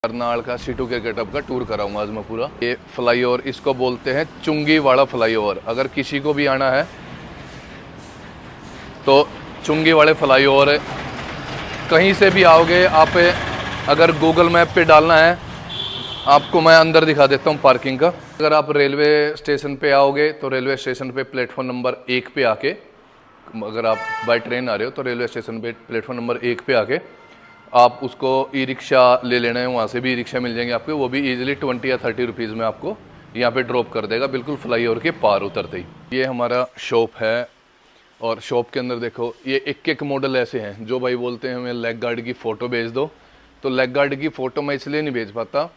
करनाल का situ cricket hub का tour कराऊंगा आज मैं पूरा। ये फ्लाईओवर इसको बोलते हैं चुंगी वाला फ्लाईओवर। अगर किसी को भी आना है तो चुंगी वाले फ्लाईओवर कहीं से भी आओगे आप, अगर गूगल मैप पे डालना है आपको मैं अंदर दिखा देता हूँ पार्किंग का। अगर आप रेलवे स्टेशन पे आओगे तो रेलवे स्टेशन पे प्लेटफॉर्म नंबर 1 पे आके, अगर आप बाय ट्रेन आ रहे हो तो रेलवे स्टेशन पे प्लेटफॉर्म नंबर 1 पे आके आप उसको ई रिक्शा ले लेना है। वहाँ से भी ई रिक्शा मिल जाएंगे आपको, वो भी इजीली 20 या 30 रुपीज़ में आपको यहाँ पे ड्रॉप कर देगा, बिल्कुल फ्लाईओवर के पार उतरते ही। ये हमारा शॉप है और शॉप के अंदर देखो ये एक एक मॉडल ऐसे हैं। जो भाई बोलते हैं हमें लेग गार्ड की फ़ोटो भेज दो, तो लेग गार्ड की फ़ोटो मैं इसलिए नहीं भेज पाता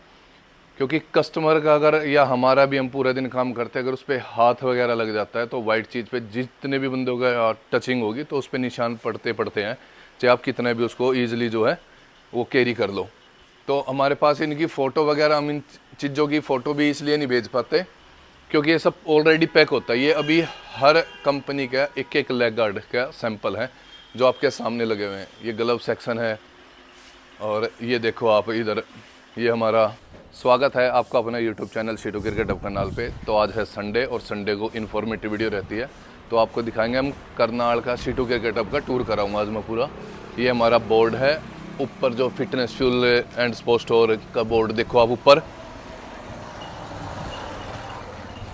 क्योंकि कस्टमर का अगर, या हमारा भी हम पूरा दिन काम करते हैं, अगर उस पर हाथ वगैरह लग जाता है तो वाइट चीज़ पे जितने भी बंदों का टचिंग होगी तो उस पर निशान पड़ते पड़ते हैं, चाहे आप कितना भी उसको ईजिली जो है वो कैरी कर लो। तो हमारे पास इनकी फ़ोटो वगैरह, हम इन चीज़ों की फ़ोटो भी इसलिए नहीं भेज पाते क्योंकि ये सब ऑलरेडी पैक होता है। ये अभी हर कंपनी का एक एक लेग गार्ड का सैंपल है जो आपके सामने लगे हुए हैं। ये ग्लव सेक्शन है और ये देखो आप इधर, ये हमारा स्वागत है आपका अपना YouTube channel C two cricket hub channel पे। तो आज है संडे और संडे को इन्फॉर्मेटिव वीडियो रहती है, तो आपको दिखाएंगे हम करनाल का सीटू क्रिकेट हब का टूर कराऊंगा आज मैं पूरा। ये हमारा बोर्ड है ऊपर, जो fitness fuel and sports store का बोर्ड देखो आप ऊपर।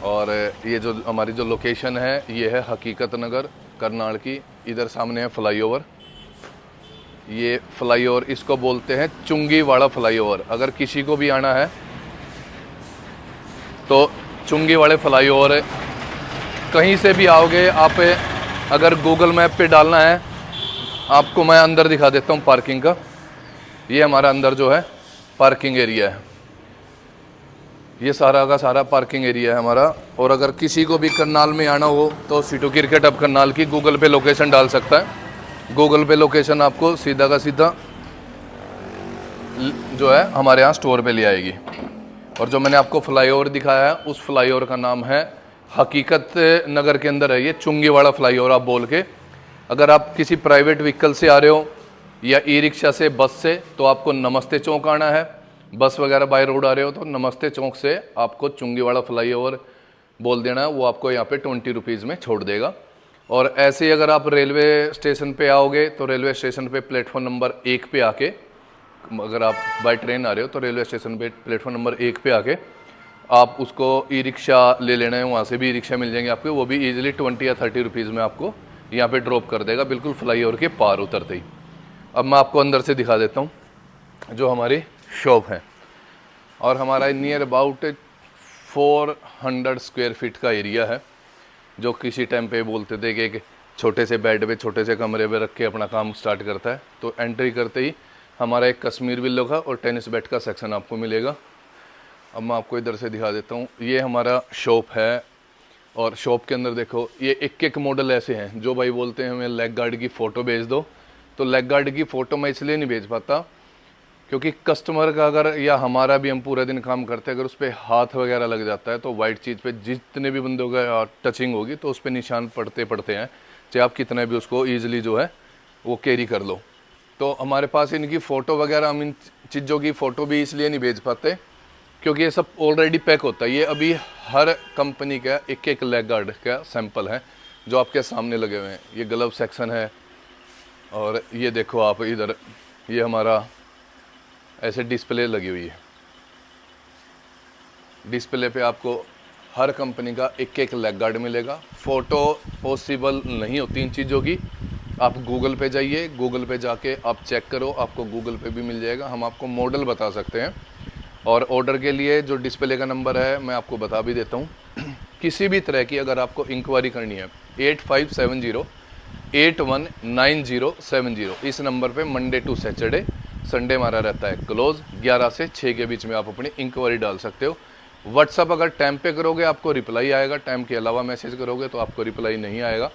और ये जो हमारी जो लोकेशन है ये है हकीकत नगर करनाल की। इधर सामने है फ्लाईओवर। ये फ्लाईओवर इसको बोलते हैं चुंगी वाला फ्लाईओवर। अगर किसी को भी आना है तो चुंगी वाले फ्लाईओवर कहीं से भी आओगे आप, अगर गूगल मैप पे डालना है आपको मैं अंदर दिखा देता हूँ पार्किंग का। ये हमारा अंदर जो है पार्किंग एरिया है, ये सारा का सारा पार्किंग एरिया है हमारा। और अगर किसी को भी करनाल में आना हो तो सीटू क्रिकेट हब करनाल की गूगल पे लोकेशन डाल सकता है। गूगल पे लोकेशन आपको सीधा का सीधा जो है हमारे यहाँ स्टोर पे ले आएगी। और जो मैंने आपको फ्लाईओवर दिखाया है उस फ्लाईओवर का नाम है हकीकत नगर के अंदर है ये चुंगी वाला फ्लाईओवर। आप बोल के, अगर आप किसी प्राइवेट व्हीकल से आ रहे हो या ई रिक्शा से, बस से, तो आपको नमस्ते चौक आना है। बस वगैरह बाय रोड आ रहे हो तो नमस्ते चौक से आपको चुंगी वाला फ्लाईओवर बोल देना है, वो आपको यहाँ पे 20 रुपीज़ में छोड़ देगा। और ऐसे ही अगर आप रेलवे स्टेशन पे आओगे तो रेलवे स्टेशन पे प्लेटफॉर्म नंबर 1 पे आके, अगर आप बाय ट्रेन आ रहे हो तो रेलवे स्टेशन पे प्लेटफॉर्म नंबर 1 पे आके आप उसको ई रिक्शा ले लेना है। वहाँ से भी ई रिक्शा मिल जाएंगे आपको, वो भी इजीली 20 या 30 रुपीज़ में आपको यहाँ पे ड्रॉप कर देगा, बिल्कुल फ्लाईओवर के पार उतरते ही। अब मैं आपको अंदर से दिखा देता हूँ जो हमारी शॉप है। और हमारा नियर अबाउट 400 स्क्वायर फीट का एरिया है, जो किसी टाइम पे बोलते थे कि एक छोटे से बेड पे, छोटे से कमरे पे रख के अपना काम स्टार्ट करता है। तो एंट्री करते ही हमारा एक कश्मीर विलो का और टेनिस बैट का सेक्शन आपको मिलेगा। अब मैं आपको इधर से दिखा देता हूँ। ये हमारा शॉप है और शॉप के अंदर देखो ये एक एक मॉडल ऐसे हैं। जो भाई बोलते हैं हमें लेग गार्ड की फ़ोटो भेज दो, तो लेग गार्ड की फ़ोटो मैं इसलिए नहीं भेज पाता क्योंकि कस्टमर का अगर, या हमारा भी हम पूरा दिन काम करते हैं, अगर उस पर हाथ वगैरह लग जाता है तो वाइट चीज़ पे जितने भी बंदों का टचिंग होगी तो उस पर निशान पड़ते पड़ते हैं, चाहे आप कितना भी उसको ईजिली जो है वो कैरी कर लो। तो हमारे पास इनकी फ़ोटो वगैरह, हम इन चीज़ों की फ़ोटो भी इसलिए नहीं भेज पाते क्योंकि ये सब ऑलरेडी पैक होता है। ये अभी हर कंपनी का एक एक लेग गार्ड का सैंपल है जो आपके सामने लगे हुए हैं। ये ग्लव सेक्शन है और ये देखो आप इधर, ये हमारा ऐसे डिस्प्ले लगी हुई है। डिस्प्ले पे आपको हर कंपनी का एक एक लेग गार्ड मिलेगा। फ़ोटो पॉसिबल नहीं होती इन चीज़ों की, आप गूगल पे जाइए, गूगल पे जाके आप चेक करो, आपको गूगल पे भी मिल जाएगा। हम आपको मॉडल बता सकते हैं। और ऑर्डर के लिए जो डिस्प्ले का नंबर है मैं आपको बता भी देता हूँ। किसी भी तरह की अगर आपको इंक्वायरी करनी है 8570819070, इस नंबर पे मंडे टू सैटरडे, संडे हमारा रहता है क्लोज, 11 से 6 के बीच में आप अपनी इंक्वायरी डाल सकते हो। व्हाट्सअप अगर टाइम पे करोगे आपको रिप्लाई आएगा, टाइम के अलावा मैसेज करोगे तो आपको रिप्लाई नहीं आएगा।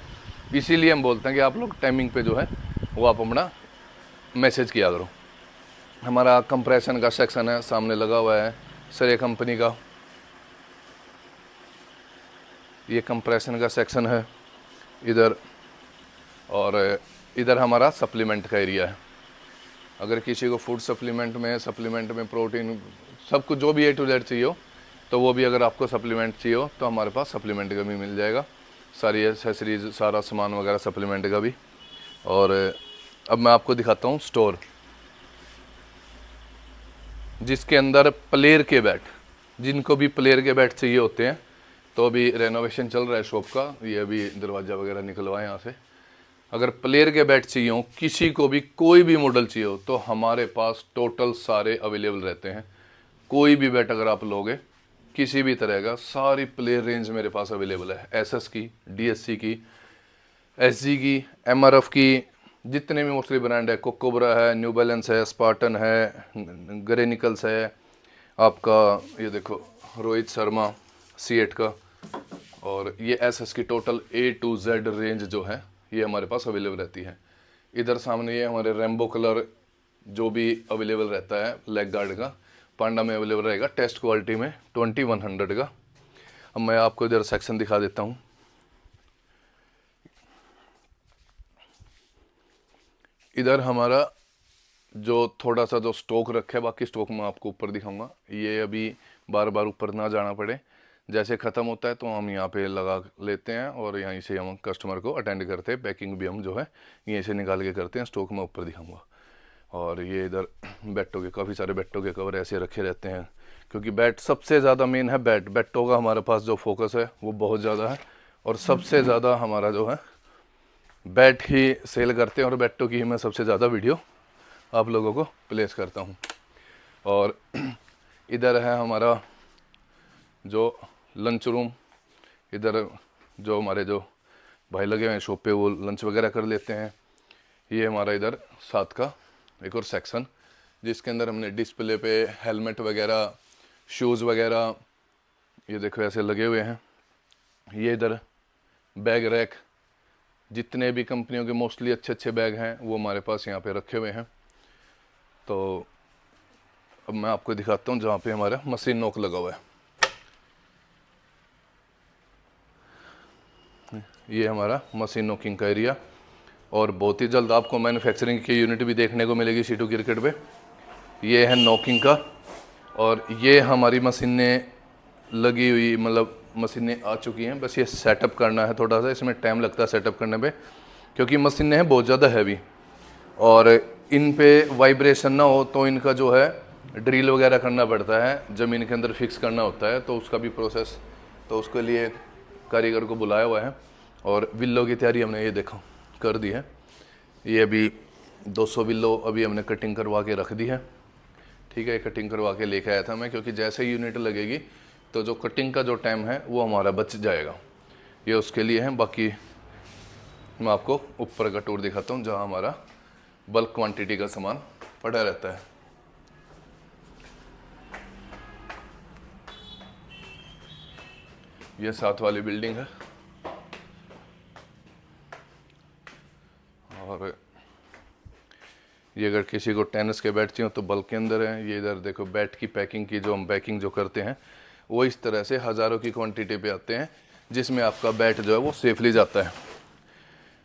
इसीलिए हम बोलते हैं कि आप लोग टाइमिंग पे जो है वो आप अपना मैसेज किया करो। हमारा कंप्रेशन का सेक्शन है, सामने लगा हुआ है सरे कंपनी का, ये कंप्रेशन का सेक्शन है इधर। और इधर हमारा सप्लीमेंट का एरिया है। अगर किसी को फूड सप्लीमेंट में प्रोटीन सब कुछ जो भी A to Z चाहिए हो, तो वो भी अगर आपको सप्लीमेंट चाहिए हो तो हमारे पास सप्लीमेंट का भी मिल जाएगा, सारी एसेसरीज सारा सामान वगैरह सप्लीमेंट का भी। और अब मैं आपको दिखाता हूँ स्टोर, जिसके अंदर प्लेयर के बैट, जिनको भी प्लेयर के बैट चाहिए होते हैं, तो अभी रेनोवेशन चल रहा है शॉप का, ये अभी दरवाज़ा वगैरह निकलवाए यहाँ से। अगर प्लेयर के बैट चाहिए हो, किसी को भी कोई भी मॉडल चाहिए हो, तो हमारे पास टोटल सारे अवेलेबल रहते हैं। कोई भी बैट अगर आप लोगे किसी भी तरह का, सारी प्लेयर रेंज मेरे पास अवेलेबल है। एसएस की, डीएससी की, एसजी की, एमआरएफ की, जितने भी मोस्टली ब्रांड है, कोकोब्रा है, न्यू बैलेंस है, स्पार्टन है, ग्रेनिकल्स है, आपका ये देखो रोहित शर्मा C8 का, और ये एसएस की total A to Z range जो है ये हमारे पास अवेलेबल रहती है। इधर सामने ये हमारे रेम्बो कलर जो भी अवेलेबल रहता है लेग गार्ड का, पांडा में अवेलेबल रहेगा टेस्ट क्वालिटी में 2100 का। अब मैं आपको इधर सेक्शन दिखा देता हूँ। इधर हमारा जो थोड़ा सा जो स्टॉक रखा है, बाकी स्टॉक मैं आपको ऊपर दिखाऊंगा, ये अभी बार बार ऊपर ना जाना पड़े, जैसे ख़त्म होता है तो हम यहाँ पे लगा लेते हैं और यहीं से हम कस्टमर को अटेंड करते हैं। पैकिंग भी हम जो है यहीं से निकाल के करते हैं। स्टॉक मैं ऊपर दिखाऊंगा। और ये इधर बैटों के काफ़ी सारे बैटों के कवर ऐसे रखे रहते हैं, क्योंकि बैट सबसे ज़्यादा मेन है। बैटों का हमारे पास जो फोकस है वो बहुत ज़्यादा है, और सबसे ज़्यादा हमारा जो है बैट ही सेल करते हैं, और बैटों की ही मैं सबसे ज़्यादा वीडियो आप लोगों को प्लेस करता हूँ। और इधर है हमारा जो लंच रूम, इधर जो हमारे जो भाई लगे हुए हैं शॉप पे वो लंच वगैरह कर लेते हैं। ये हमारा इधर साथ का एक और सेक्शन, जिसके अंदर हमने डिस्प्ले पे हेलमेट वगैरह, शूज़ वगैरह ये देखो ऐसे लगे हुए हैं। ये इधर बैग रैक, जितने भी कंपनियों के मोस्टली अच्छे अच्छे बैग हैं वो हमारे पास यहाँ पे रखे हुए हैं। तो अब मैं आपको दिखाता हूँ जहाँ पे हमारा मशीन नॉक लगा हुआ है। ये हमारा मशीन नॉकिंग का एरिया, और बहुत ही जल्द आपको मैन्युफैक्चरिंग की यूनिट भी देखने को मिलेगी C2 क्रिकेट पे। ये है नॉकिंग का, और ये हमारी मशीनें लगी हुई, मतलब मशीनें आ चुकी हैं, बस ये सेटअप करना है। थोड़ा सा इसमें टाइम लगता है सेटअप करने पे, क्योंकि मशीनें हैं बहुत ज़्यादा हैवी, और इन पे वाइब्रेशन ना हो तो इनका जो है ड्रिल वगैरह करना पड़ता है, ज़मीन के अंदर फिक्स करना होता है, तो उसका भी प्रोसेस, तो उसके लिए कारीगर को बुलाया हुआ है। और विल्लो की तैयारी हमने ये देखो कर दी है। ये अभी 200 विल्लो अभी हमने कटिंग करवा के रख दी है। ठीक है, कटिंग करवा के लेके आया था मैं, क्योंकि जैसे यूनिट लगेगी तो जो कटिंग का जो टाइम है वो हमारा बच जाएगा, ये उसके लिए है। बाकी मैं आपको ऊपर का टूर दिखाता हूँ, जहाँ हमारा बल्क क्वांटिटी का सामान पड़ा रहता है। ये साथ वाली बिल्डिंग है, और ये अगर किसी को टेनिस के बैट चाहिए तो बल्क के अंदर है। ये इधर देखो बैट की पैकिंग की, जो हम पैकिंग जो करते हैं वो इस तरह से हज़ारों की क्वांटिटी पे आते हैं, जिसमें आपका बैट जो है वो सेफली जाता है।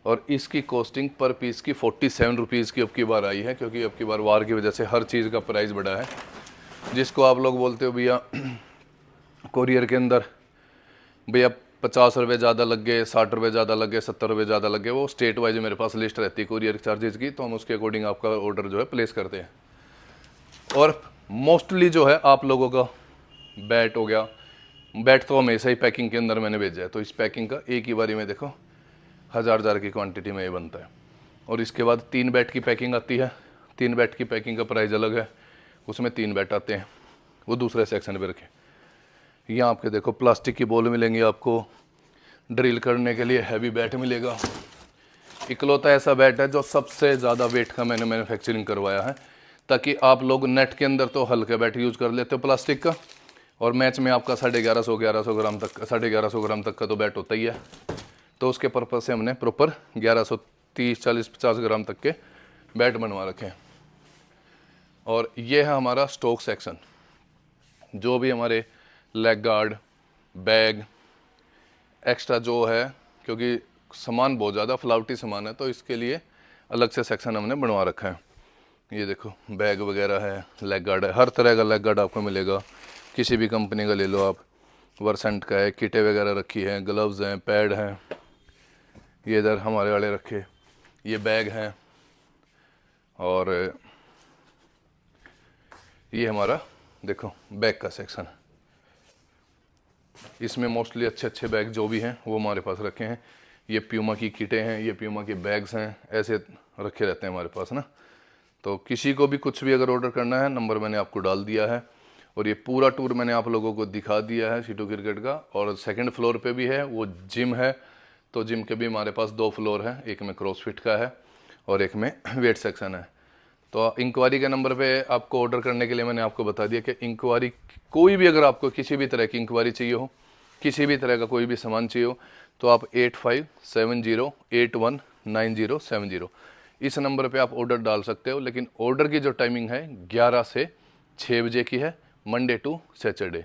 और इसकी कॉस्टिंग पर पीस की 47 रुपीज़ की अब की बार आई है, क्योंकि अब की बार वार की वजह से हर चीज़ का प्राइस बढ़ा है। जिसको आप लोग बोलते हो भैया कोरियर के अंदर भैया 50 रुपये ज़्यादा लग गए, 60 रुपये ज़्यादा लग गए, 70 रुपये ज़्यादा लग गए, वो स्टेट वाइज मेरे पास लिस्ट रहती है कोरियर चार्जेस की, तो हम उसके अकॉर्डिंग आपका ऑर्डर जो है प्लेस करते हैं। और मोस्टली जो है आप लोगों का बैट हो गया, बैट तो हमेशा ही पैकिंग के अंदर मैंने भेजा है, तो इस पैकिंग का एक ही बारी में देखो हज़ार की क्वांटिटी में ये बनता है। और इसके बाद 3 बैट की पैकिंग आती है। 3 बैट की पैकिंग का प्राइस अलग है, उसमें 3 बैट आते हैं, वो दूसरे सेक्शन पे रखें। यहाँ आपके देखो प्लास्टिक की बॉल मिलेंगी आपको, ड्रिल करने के लिए हैवी बैट मिलेगा। इकलौता ऐसा बैट है जो सबसे ज़्यादा वेट का मैंने मैन्युफैक्चरिंग करवाया है, ताकि आप लोग नेट के अंदर तो हल्का बैट यूज़ कर लेते हो प्लास्टिक का, और मैच में आपका 1150 ग्राम तक, 1150 ग्राम तक का तो बैट होता ही है, तो उसके पर्पज़ से हमने प्रॉपर 1130, 40, 50 ग्राम तक के बैट बनवा रखे हैं। और ये है हमारा स्टॉक सेक्शन, जो भी हमारे लेग गार्ड, बैग एक्स्ट्रा जो है, क्योंकि सामान बहुत ज़्यादा फ्लावटी सामान है, तो इसके लिए अलग से सेक्शन हमने बनवा रखा है। ये देखो बैग वगैरह है, लेग गार्ड है, हर तरह का लेग गार्ड आपको मिलेगा, किसी भी कंपनी का ले लो आप। वर्सेंट का है, किटें वगैरह रखी हैं, ग्लव्स हैं, पैड हैं, ये इधर हमारे वाले रखे, ये बैग हैं, और ये हमारा देखो बैग का सेक्शन है। इसमें मोस्टली अच्छे अच्छे बैग जो भी हैं वो हमारे पास रखे हैं। ये प्यूमा की किटें हैं, ये प्यूमा के बैग्स हैं, ऐसे रखे रहते हैं हमारे पास ना। तो किसी को भी कुछ भी अगर ऑर्डर करना है, नंबर मैंने आपको डाल दिया है, और ये पूरा टूर मैंने आप लोगों को दिखा दिया है सीटू क्रिकेट का। और सेकंड फ्लोर पे भी है वो जिम है, तो जिम के भी हमारे पास 2 फ्लोर हैं, एक में क्रॉसफिट का है और एक में वेट सेक्शन है। तो इंक्वायरी के नंबर पे आपको ऑर्डर करने के लिए मैंने आपको बता दिया कि इंक्वायरी कोई भी, अगर आपको किसी भी तरह की इंक्वायरी चाहिए हो, किसी भी तरह का कोई भी सामान चाहिए हो, तो आप 8570819070 इस नंबर पे आप ऑर्डर डाल सकते हो। लेकिन ऑर्डर की जो टाइमिंग है 11 से 6 बजे की है, मंडे टू सैटरडे।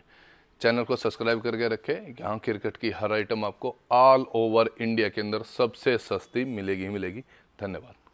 चैनल को सब्सक्राइब करके रखें, यहाँ क्रिकेट की हर आइटम आपको ऑल ओवर इंडिया के अंदर सबसे सस्ती मिलेगी। धन्यवाद।